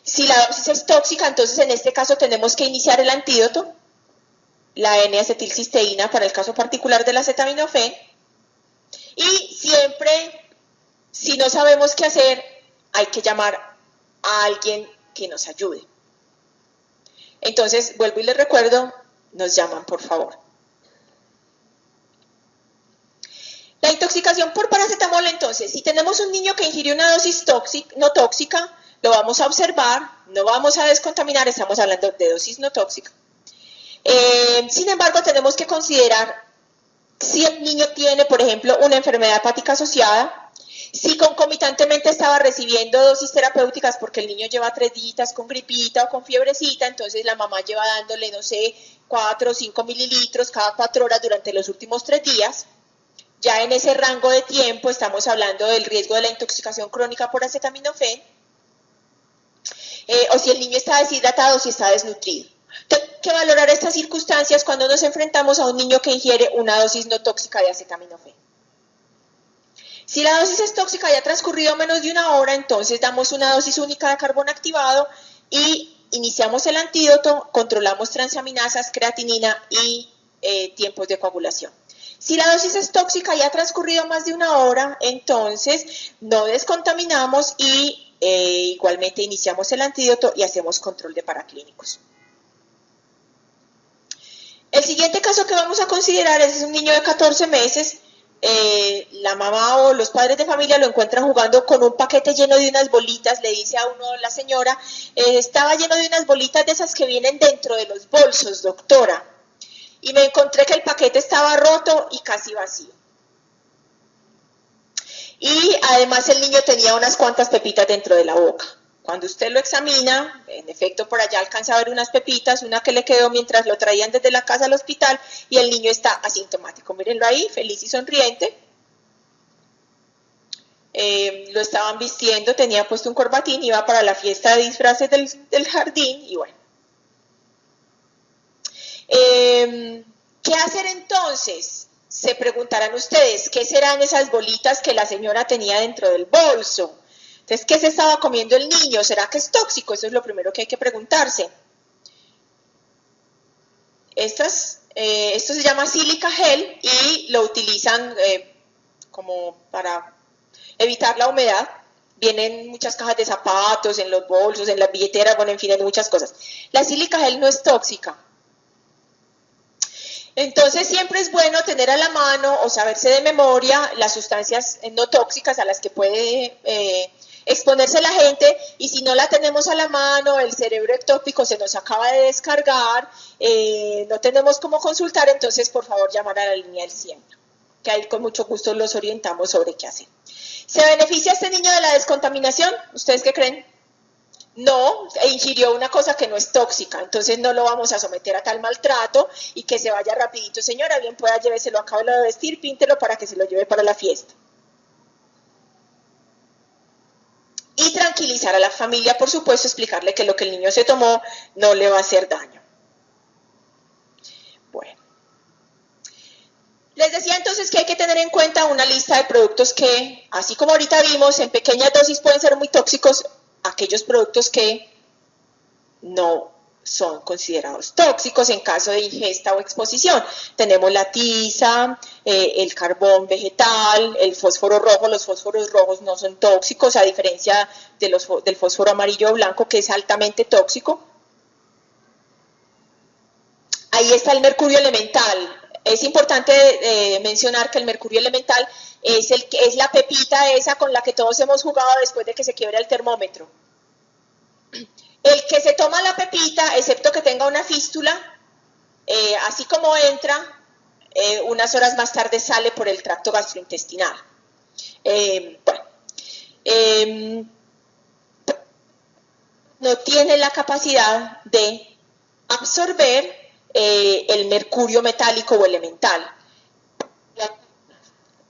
Si la dosis es tóxica, entonces en este caso tenemos que iniciar el antídoto, la N-acetilcisteína para el caso particular del acetaminofén. Y siempre, si no sabemos qué hacer, hay que llamar a alguien que nos ayude. Entonces, vuelvo y les recuerdo, nos llaman, por favor. La intoxicación por paracetamol, entonces, si tenemos un niño que ingirió una dosis no tóxica, lo vamos a observar, no vamos a descontaminar, estamos hablando de dosis no tóxica. Sin embargo, tenemos que considerar si el niño tiene, por ejemplo, una enfermedad hepática asociada, si concomitantemente estaba recibiendo dosis terapéuticas porque el niño lleva 3 días con gripita o con fiebrecita, entonces la mamá lleva dándole, no sé, 4 o 5 mililitros cada 4 horas durante los últimos 3 días. Ya en ese rango de tiempo estamos hablando del riesgo de la intoxicación crónica por acetaminofén, o si el niño está deshidratado o si está desnutrido. Entonces, hay que valorar estas circunstancias cuando nos enfrentamos a un niño que ingiere una dosis no tóxica de acetaminofén. Si la dosis es tóxica y ha transcurrido menos de una hora, entonces damos una dosis única de carbón activado y iniciamos el antídoto, controlamos transaminasas, creatinina y tiempos de coagulación. Si la dosis es tóxica y ha transcurrido más de una hora, entonces no descontaminamos y igualmente iniciamos el antídoto y hacemos control de paraclínicos. El siguiente caso que vamos a considerar es un niño de 14 meses. La mamá o los padres de familia lo encuentran jugando con un paquete lleno de unas bolitas. Le dice a uno la señora, estaba lleno de unas bolitas de esas que vienen dentro de los bolsos, doctora. Y me encontré que el paquete estaba roto y casi vacío. Y además el niño tenía unas cuantas pepitas dentro de la boca. Cuando usted lo examina, en efecto por allá alcanza a ver unas pepitas, una que le quedó mientras lo traían desde la casa al hospital y el niño está asintomático. Mírenlo ahí, feliz y sonriente. Lo estaban vistiendo, tenía puesto un corbatín, iba para la fiesta de disfraces del jardín y bueno. ¿Qué hacer entonces? Se preguntarán ustedes, ¿qué serán esas bolitas que la señora tenía dentro del bolso? Entonces, ¿qué se estaba comiendo el niño? ¿Será que es tóxico? Eso es lo primero que hay que preguntarse. Esto se llama sílica gel y lo utilizan como para evitar la humedad. Vienen muchas cajas de zapatos, en los bolsos, en las billeteras, bueno, en fin, en muchas cosas. La sílica gel no es tóxica. Entonces siempre es bueno tener a la mano o saberse de memoria las sustancias no tóxicas a las que puede exponerse la gente, y si no la tenemos a la mano, el cerebro ectópico se nos acaba de descargar, no tenemos cómo consultar, entonces por favor llamar a la línea del 100, que ahí con mucho gusto los orientamos sobre qué hacer. ¿Se beneficia este niño de la descontaminación? ¿Ustedes qué creen? No, ingirió una cosa que no es tóxica, entonces no lo vamos a someter a tal maltrato y que se vaya rapidito. Señora, bien pueda lléveselo, acabo de vestir, píntelo para que se lo lleve para la fiesta. Y tranquilizar a la familia, por supuesto, explicarle que lo que el niño se tomó no le va a hacer daño. Bueno. Les decía entonces que hay que tener en cuenta una lista de productos que, así como ahorita vimos, en pequeñas dosis pueden ser muy tóxicos, aquellos productos que no son considerados tóxicos en caso de ingesta o exposición. Tenemos la tiza, el carbón vegetal, el fósforo rojo. Los fósforos rojos no son tóxicos, a diferencia de del fósforo amarillo o blanco, que es altamente tóxico. Ahí está el mercurio elemental. Es importante mencionar que el mercurio elemental es la pepita esa con la que todos hemos jugado después de que se quiebra el termómetro. El que se toma la pepita, excepto que tenga una fístula, así como entra, unas horas más tarde sale por el tracto gastrointestinal. No tiene la capacidad de absorber el mercurio metálico o elemental.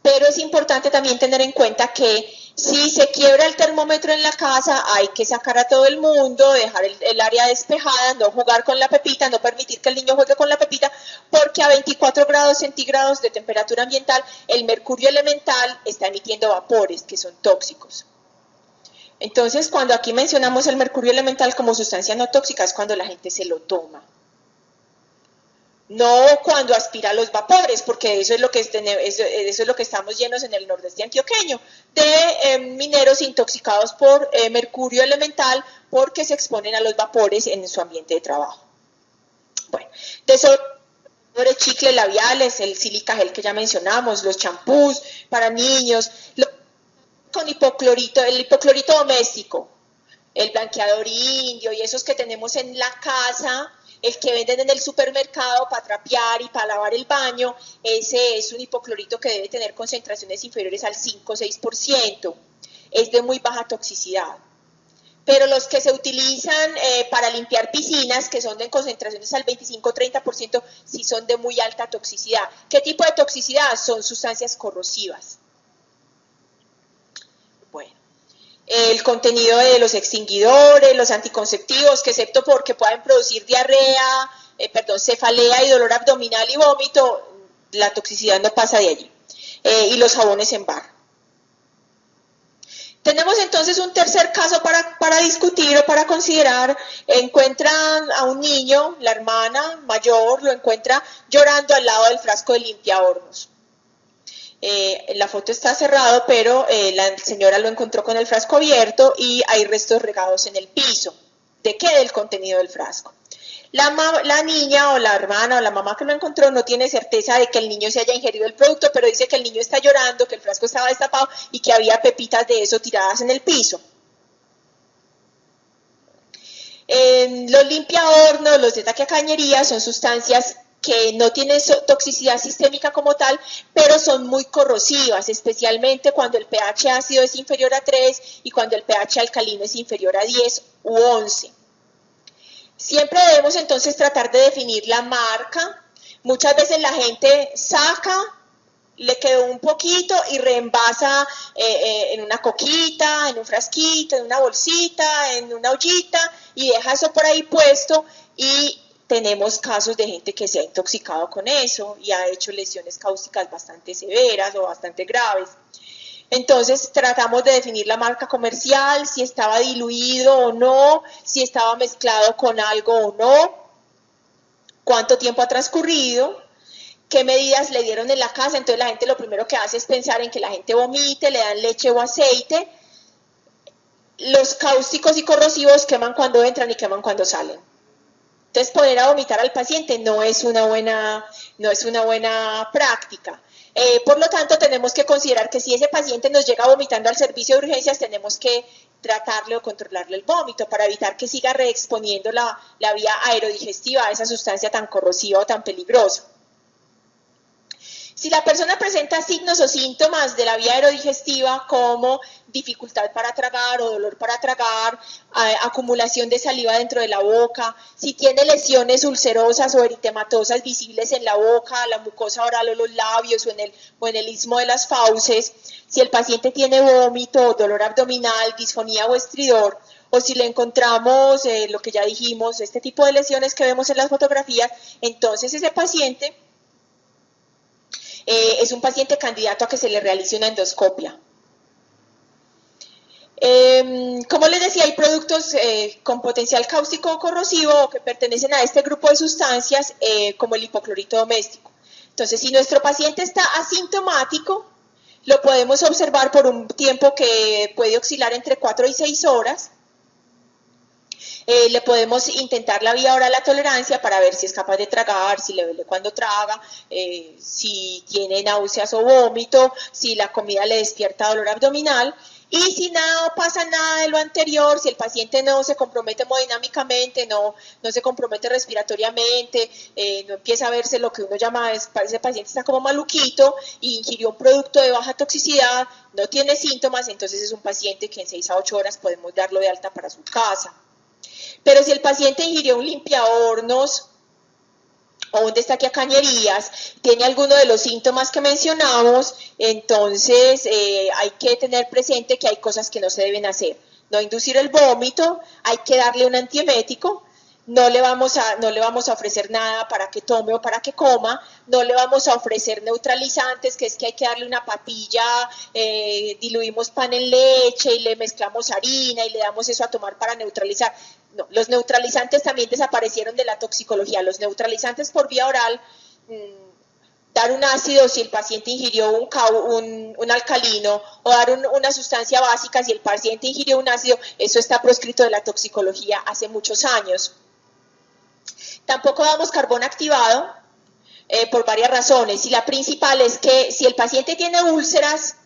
Pero es importante también tener en cuenta que si se quiebra el termómetro en la casa, hay que sacar a todo el mundo, dejar el área despejada, no jugar con la pepita, no permitir que el niño juegue con la pepita, porque a 24 grados centígrados de temperatura ambiental, el mercurio elemental está emitiendo vapores que son tóxicos. Entonces, cuando aquí mencionamos el mercurio elemental como sustancia no tóxica, es cuando la gente se lo toma. No cuando aspira los vapores, porque eso es lo que estamos llenos en el nordeste antioqueño, de mineros intoxicados por mercurio elemental porque se exponen a los vapores en su ambiente de trabajo. Bueno, sobre chicle labiales, el sílica gel que ya mencionamos, los champús para niños, con hipoclorito, el hipoclorito doméstico, el blanqueador indio y esos que tenemos en la casa, el que venden en el supermercado para trapear y para lavar el baño, ese es un hipoclorito que debe tener concentraciones inferiores al 5 o 6%. Es de muy baja toxicidad. Pero los que se utilizan para limpiar piscinas, que son de concentraciones al 25 o 30%, sí son de muy alta toxicidad. ¿Qué tipo de toxicidad? Son sustancias corrosivas. Bueno. El contenido de los extinguidores, los anticonceptivos, que excepto porque pueden producir diarrea, cefalea y dolor abdominal y vómito, la toxicidad no pasa de allí. Y los jabones en barra. Tenemos entonces un tercer caso para discutir o para considerar. Encuentran a un niño, la hermana mayor lo encuentra llorando al lado del frasco de limpiahornos. La foto está cerrado, pero la señora lo encontró con el frasco abierto y hay restos regados en el piso. ¿De qué? Del contenido del frasco. La niña o la hermana o la mamá que lo encontró no tiene certeza de que el niño se haya ingerido el producto, pero dice que el niño está llorando, que el frasco estaba destapado y que había pepitas de eso tiradas en el piso. Los limpiahornos, los de taquiacañería son sustancias que no tienen toxicidad sistémica como tal, pero son muy corrosivas, especialmente cuando el pH ácido es inferior a 3 y cuando el pH alcalino es inferior a 10 u 11. Siempre debemos entonces tratar de definir la marca. Muchas veces la gente saca, le quedó un poquito y reenvasa en una coquita, en un frasquito, en una bolsita, en una ollita y deja eso por ahí puesto, y tenemos casos de gente que se ha intoxicado con eso y ha hecho lesiones cáusticas bastante severas o bastante graves. Entonces tratamos de definir la marca comercial, si estaba diluido o no, si estaba mezclado con algo o no, cuánto tiempo ha transcurrido, qué medidas le dieron en la casa. Entonces la gente lo primero que hace es pensar en que la gente vomite, le dan leche o aceite. Los cáusticos y corrosivos queman cuando entran y queman cuando salen. Entonces poner a vomitar al paciente no es una buena práctica. Por lo tanto, tenemos que considerar que si ese paciente nos llega vomitando al servicio de urgencias, tenemos que tratarle o controlarle el vómito para evitar que siga reexponiendo la vía aerodigestiva a esa sustancia tan corrosiva o tan peligrosa. Si la persona presenta signos o síntomas de la vía aerodigestiva como dificultad para tragar o dolor para tragar, acumulación de saliva dentro de la boca, si tiene lesiones ulcerosas o eritematosas visibles en la boca, la mucosa oral o los labios o en el istmo de las fauces, si el paciente tiene vómito, dolor abdominal, disfonía o estridor, o si le encontramos lo que ya dijimos, este tipo de lesiones que vemos en las fotografías, entonces ese paciente es un paciente candidato a que se le realice una endoscopia. Como les decía, hay productos con potencial cáustico o corrosivo que pertenecen a este grupo de sustancias, como el hipoclorito doméstico. Entonces, si nuestro paciente está asintomático, lo podemos observar por un tiempo que puede oscilar entre 4 y 6 horas. Le podemos intentar la vía oral a tolerancia para ver si es capaz de tragar, si le duele cuando traga, si tiene náuseas o vómito, si la comida le despierta dolor abdominal. Y si no pasa nada de lo anterior, si el paciente no se compromete hemodinámicamente, no se compromete respiratoriamente, no empieza a verse lo que uno llama, ese paciente está como maluquito y ingirió un producto de baja toxicidad, no tiene síntomas, entonces es un paciente que en 6 a 8 horas podemos darlo de alta para su casa. Pero si el paciente ingirió un limpiahornos o un destaquiacañerías, tiene alguno de los síntomas que mencionamos, entonces hay que tener presente que hay cosas que no se deben hacer. No inducir el vómito, hay que darle un antiemético, no le vamos a ofrecer nada para que tome o para que coma, no le vamos a ofrecer neutralizantes, que es que hay que darle una papilla, diluimos pan en leche y le mezclamos harina y le damos eso a tomar para neutralizar. No, los neutralizantes también desaparecieron de la toxicología. Los neutralizantes por vía oral, dar un ácido si el paciente ingirió un alcalino, o dar una sustancia básica si el paciente ingirió un ácido, eso está proscrito de la toxicología hace muchos años. Tampoco damos carbón activado por varias razones, y la principal es que si el paciente tiene úlceras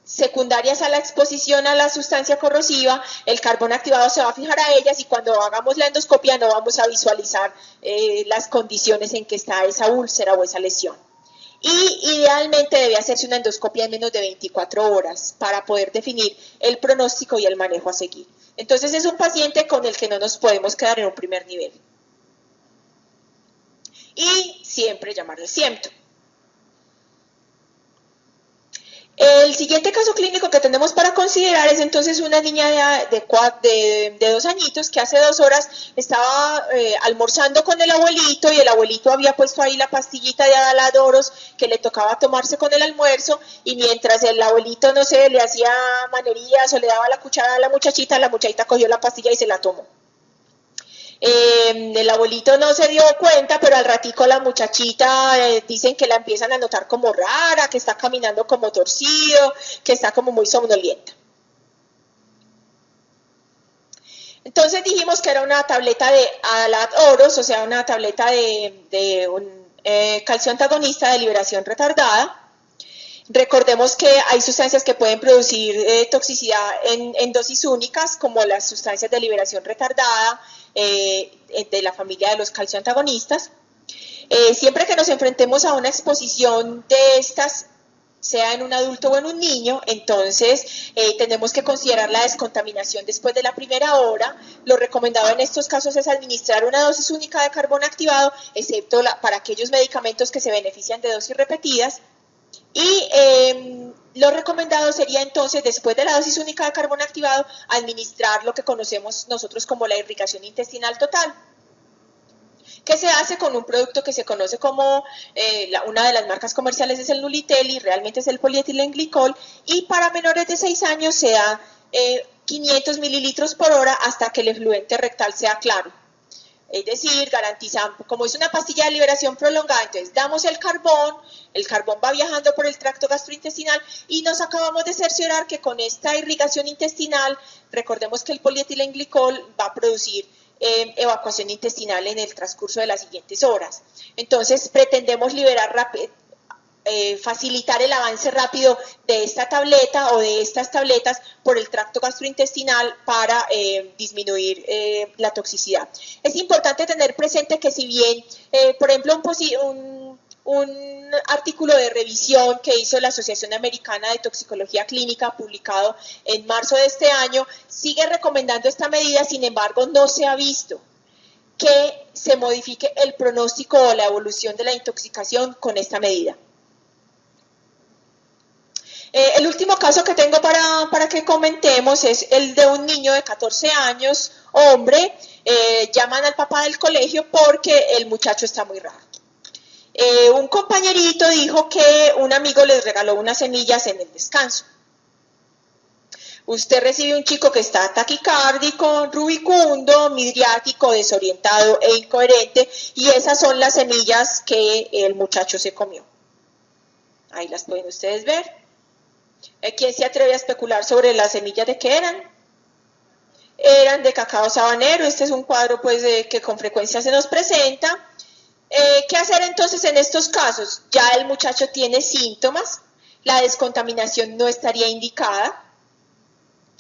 secundarias a la exposición a la sustancia corrosiva, el carbón activado se va a fijar a ellas y cuando hagamos la endoscopia no vamos a visualizar las condiciones en que está esa úlcera o esa lesión. Y idealmente debe hacerse una endoscopia en menos de 24 horas para poder definir el pronóstico y el manejo a seguir. Entonces es un paciente con el que no nos podemos quedar en un primer nivel. Y siempre llamarle SIEMTO. El siguiente caso clínico que tenemos para considerar es entonces una niña de 2 añitos que hace 2 horas estaba almorzando con el abuelito y el abuelito había puesto ahí la pastillita de Adaladoros que le tocaba tomarse con el almuerzo y mientras el abuelito, no sé, le hacía manerías o le daba la cuchara a la muchachita cogió la pastilla y se la tomó. El abuelito no se dio cuenta, pero al ratico la muchachita dicen que la empiezan a notar como rara, que está caminando como torcido, que está como muy somnolienta. Entonces dijimos que era una tableta de Adaladoros, o sea, una tableta de un calcio antagonista de liberación retardada. Recordemos que hay sustancias que pueden producir toxicidad en dosis únicas, como las sustancias de liberación retardada de la familia de los calcioantagonistas. Siempre que nos enfrentemos a una exposición de estas, sea en un adulto o en un niño, entonces tenemos que considerar la descontaminación después de la primera hora. Lo recomendado en estos casos es administrar una dosis única de carbón activado, excepto para aquellos medicamentos que se benefician de dosis repetidas. Y lo recomendado sería entonces, después de la dosis única de carbón activado, administrar lo que conocemos nosotros como la irrigación intestinal total, que se hace con un producto que se conoce como, una de las marcas comerciales es el Nulitel y realmente es el polietilenglicol, y para menores de 6 años se da 500 mililitros por hora hasta que el efluente rectal sea claro. Es decir, garantizamos, como es una pastilla de liberación prolongada, entonces damos el carbón va viajando por el tracto gastrointestinal y nos acabamos de cerciorar que con esta irrigación intestinal, recordemos que el polietilenglicol va a producir evacuación intestinal en el transcurso de las siguientes horas. Entonces pretendemos liberar facilitar el avance rápido de esta tableta o de estas tabletas por el tracto gastrointestinal para disminuir la toxicidad. Es importante tener presente que si bien, por ejemplo, un artículo de revisión que hizo la Asociación Americana de Toxicología Clínica, publicado en marzo de este año, sigue recomendando esta medida, sin embargo, no se ha visto que se modifique el pronóstico o la evolución de la intoxicación con esta medida. El último caso que tengo para que comentemos es el de un niño de 14 años, hombre. Llaman al papá del colegio porque el muchacho está muy raro. Un compañerito dijo que un amigo les regaló unas semillas en el descanso. Usted recibe un chico que está taquicárdico, rubicundo, midriático, desorientado e incoherente, y esas son las semillas que el muchacho se comió. Ahí las pueden ustedes ver. ¿Quién se atreve a especular sobre las semillas de qué eran? Eran de cacao sabanero. Este es un cuadro pues que con frecuencia se nos presenta. ¿Qué hacer entonces en estos casos? Ya el muchacho tiene síntomas, la descontaminación no estaría indicada.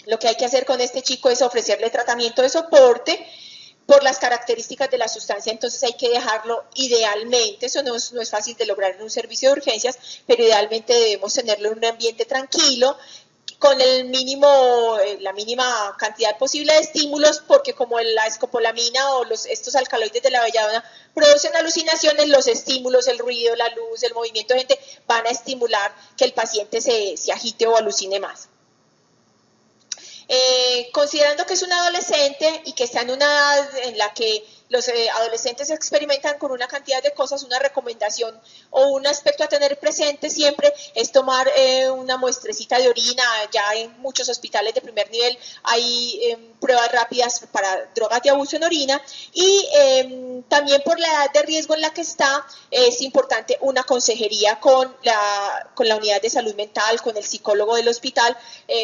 Lo que hay que hacer con este chico es ofrecerle tratamiento de soporte por las características de la sustancia, entonces hay que dejarlo idealmente, eso no es fácil de lograr en un servicio de urgencias, pero idealmente debemos tenerlo en un ambiente tranquilo, con el mínimo, la mínima cantidad posible de estímulos, porque como la escopolamina o estos alcaloides de la belladona producen alucinaciones, los estímulos, el ruido, la luz, el movimiento de gente van a estimular que el paciente se agite o alucine más. Considerando que es un adolescente y que está en una edad en la que los adolescentes experimentan con una cantidad de cosas, una recomendación o un aspecto a tener presente siempre es tomar una muestrecita de orina. Ya en muchos hospitales de primer nivel hay pruebas rápidas para drogas de abuso en orina, y también por la edad de riesgo en la que está, es importante una consejería con la unidad de salud mental, con el psicólogo del hospital,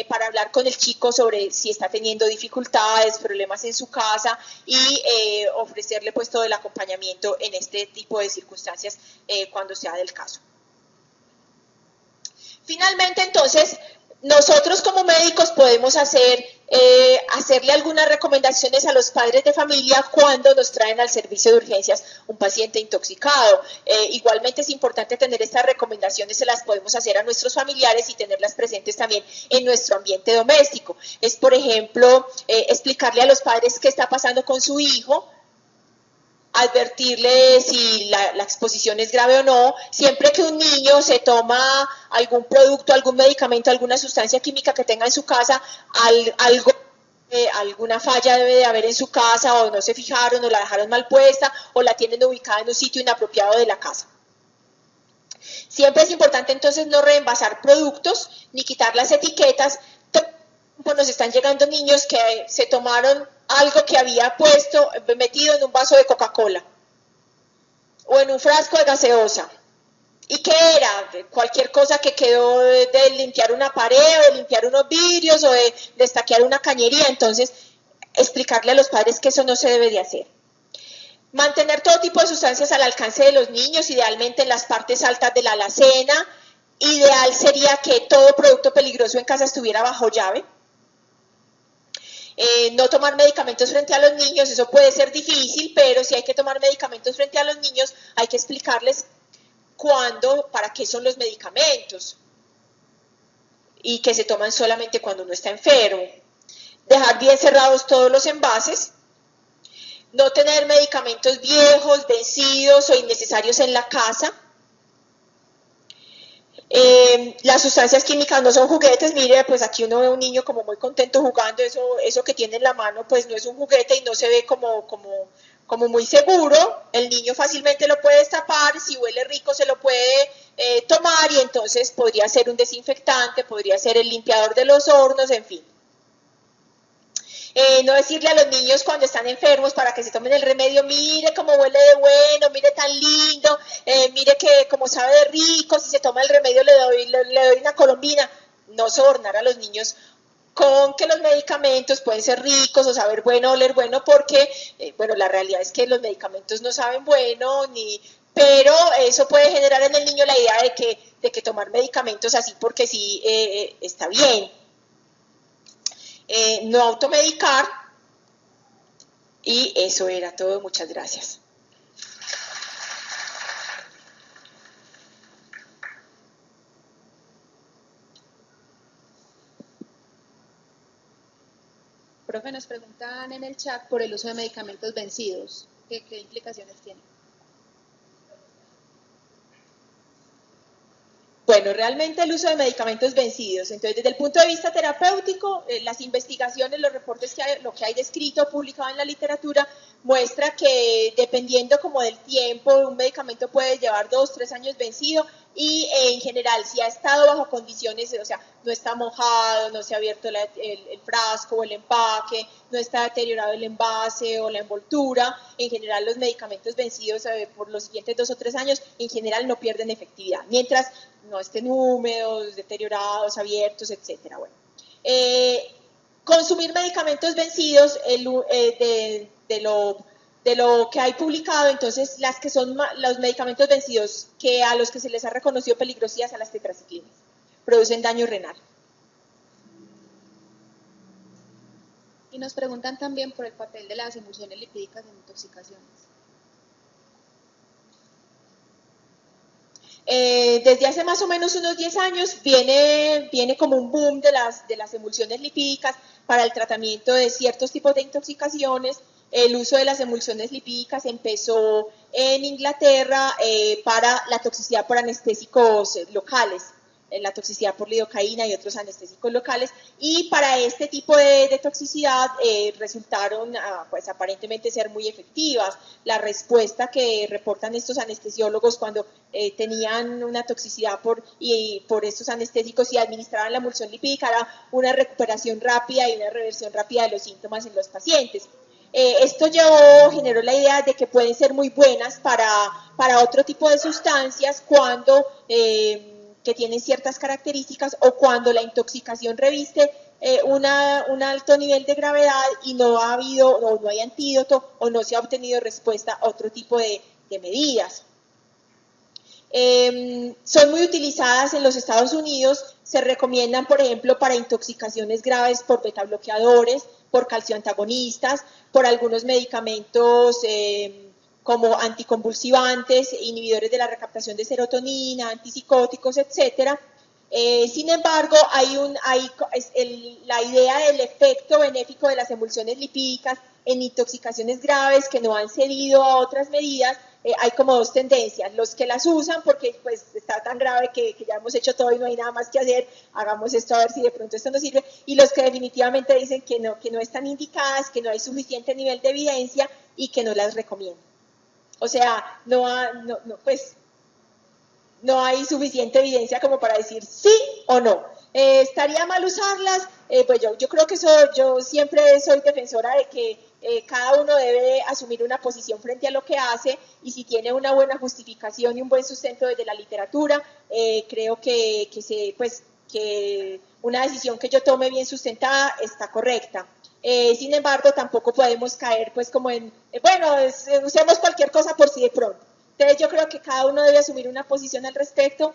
para hablar con el chico sobre si está teniendo dificultades, problemas en su casa, y ofrecerle pues todo el acompañamiento en este tipo de circunstancias cuando sea del caso. Finalmente, entonces, nosotros como médicos podemos hacerle algunas recomendaciones a los padres de familia cuando nos traen al servicio de urgencias un paciente intoxicado. Igualmente es importante tener estas recomendaciones, se las podemos hacer a nuestros familiares y tenerlas presentes también en nuestro ambiente doméstico. Es, por ejemplo, explicarle a los padres qué está pasando con su hijo, advertirle si la exposición es grave o no. Siempre que un niño se toma algún producto, algún medicamento, alguna sustancia química que tenga en su casa, alguna falla debe de haber en su casa, o no se fijaron, o la dejaron mal puesta, o la tienen ubicada en un sitio inapropiado de la casa. Siempre es importante entonces no reenvasar productos, ni quitar las etiquetas. Nos están llegando niños que se tomaron algo que había metido en un vaso de Coca-Cola o en un frasco de gaseosa. ¿Y qué era? Cualquier cosa que quedó de limpiar una pared, o de limpiar unos vidrios, o de destaquear una cañería. Entonces, explicarle a los padres que eso no se debe de hacer. Mantener todo tipo de sustancias al alcance de los niños, idealmente en las partes altas de la alacena. Ideal sería que todo producto peligroso en casa estuviera bajo llave. No tomar medicamentos frente a los niños, eso puede ser difícil, pero si hay que tomar medicamentos frente a los niños, hay que explicarles para qué son los medicamentos y que se toman solamente cuando uno está enfermo. Dejar bien cerrados todos los envases. No tener medicamentos viejos, vencidos o innecesarios en la casa. Las sustancias químicas no son juguetes. Mire, pues aquí uno ve a un niño como muy contento jugando, eso que tiene en la mano pues no es un juguete y no se ve como muy seguro. El niño fácilmente lo puede destapar, si huele rico se lo puede tomar, y entonces podría ser un desinfectante, podría ser el limpiador de los hornos, en fin. No decirle a los niños cuando están enfermos para que se tomen el remedio: mire cómo huele de bueno, mire tan lindo, mire que como sabe de rico, si se toma el remedio le doy una colombina. No sobornar a los niños con que los medicamentos pueden ser ricos o saber bueno, oler bueno, porque bueno, la realidad es que los medicamentos no saben bueno, pero eso puede generar en el niño la idea de que tomar medicamentos así porque sí está bien. No automedicar, y eso era todo. Muchas gracias. Profe, nos preguntan en el chat por el uso de medicamentos vencidos. ¿Qué implicaciones tiene? Bueno, realmente el uso de medicamentos vencidos. Entonces, desde el punto de vista terapéutico, las investigaciones, los reportes lo que hay descrito, publicado en la literatura, muestra que dependiendo como del tiempo, un medicamento puede llevar 2, 3 años vencido, y en general, si ha estado bajo condiciones, o sea, no está mojado, no se ha abierto el frasco o el empaque, no está deteriorado el envase o la envoltura, en general los medicamentos vencidos por los siguientes 2 o 3 años, en general no pierden efectividad, mientras no estén húmedos, deteriorados, abiertos, etcétera. Bueno, consumir medicamentos vencidos de lo que hay publicado, entonces las que son los medicamentos vencidos a los que se les ha reconocido peligrosidad a las tetraciclinas, producen daño renal. Y nos preguntan también por el papel de las emulsiones lipídicas en intoxicaciones. Desde hace más o menos unos 10 años viene como un boom de las emulsiones lipídicas para el tratamiento de ciertos tipos de intoxicaciones. El uso de las emulsiones lipídicas empezó en Inglaterra para la toxicidad por anestésicos locales, la toxicidad por lidocaína y otros anestésicos locales, y para este tipo de toxicidad resultaron pues aparentemente ser muy efectivas. La respuesta que reportan estos anestesiólogos cuando tenían una toxicidad por estos anestésicos y administraban la emulsión lipídica era una recuperación rápida y una reversión rápida de los síntomas en los pacientes. Esto generó la idea de que pueden ser muy buenas para otro tipo de sustancias cuando que tienen ciertas características o cuando la intoxicación reviste un alto nivel de gravedad y no hay antídoto o no se ha obtenido respuesta a otro tipo de medidas. Son muy utilizadas en los Estados Unidos, se recomiendan, por ejemplo, para intoxicaciones graves por betabloqueadores, por calcioantagonistas, por algunos medicamentos como anticonvulsivantes, inhibidores de la recaptación de serotonina, antipsicóticos, etcétera. Sin embargo, la idea del efecto benéfico de las emulsiones lipídicas en intoxicaciones graves que no han cedido a otras medidas, hay como dos tendencias: los que las usan porque pues está tan grave que ya hemos hecho todo y no hay nada más que hacer, hagamos esto a ver si de pronto esto nos sirve, y los que definitivamente dicen que no están indicadas, que no hay suficiente nivel de evidencia y que no las recomiendan. O sea, pues no hay suficiente evidencia como para decir sí o no. ¿Estaría mal usarlas? Pues yo creo que yo siempre soy defensora de que cada uno debe asumir una posición frente a lo que hace, y si tiene una buena justificación y un buen sustento desde la literatura, creo que una decisión que yo tome bien sustentada está correcta. Sin embargo, tampoco podemos caer pues como en, usemos cualquier cosa por si de pronto. Entonces yo creo que cada uno debe asumir una posición al respecto.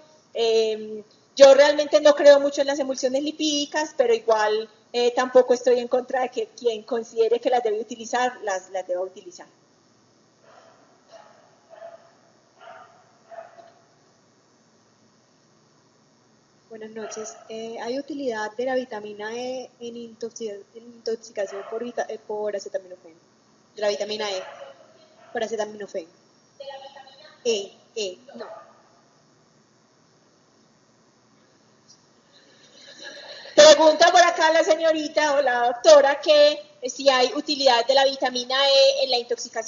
Yo realmente no creo mucho en las emulsiones lipídicas, pero igual tampoco estoy en contra de que quien considere que las debe utilizar, las deba utilizar. Buenas noches. ¿Hay utilidad de la vitamina E en intoxicación por acetaminofén? De la vitamina E por acetaminofén. ¿De la vitamina E? No. Pregunta por acá la señorita o la doctora que si hay utilidad de la vitamina E en la intoxicación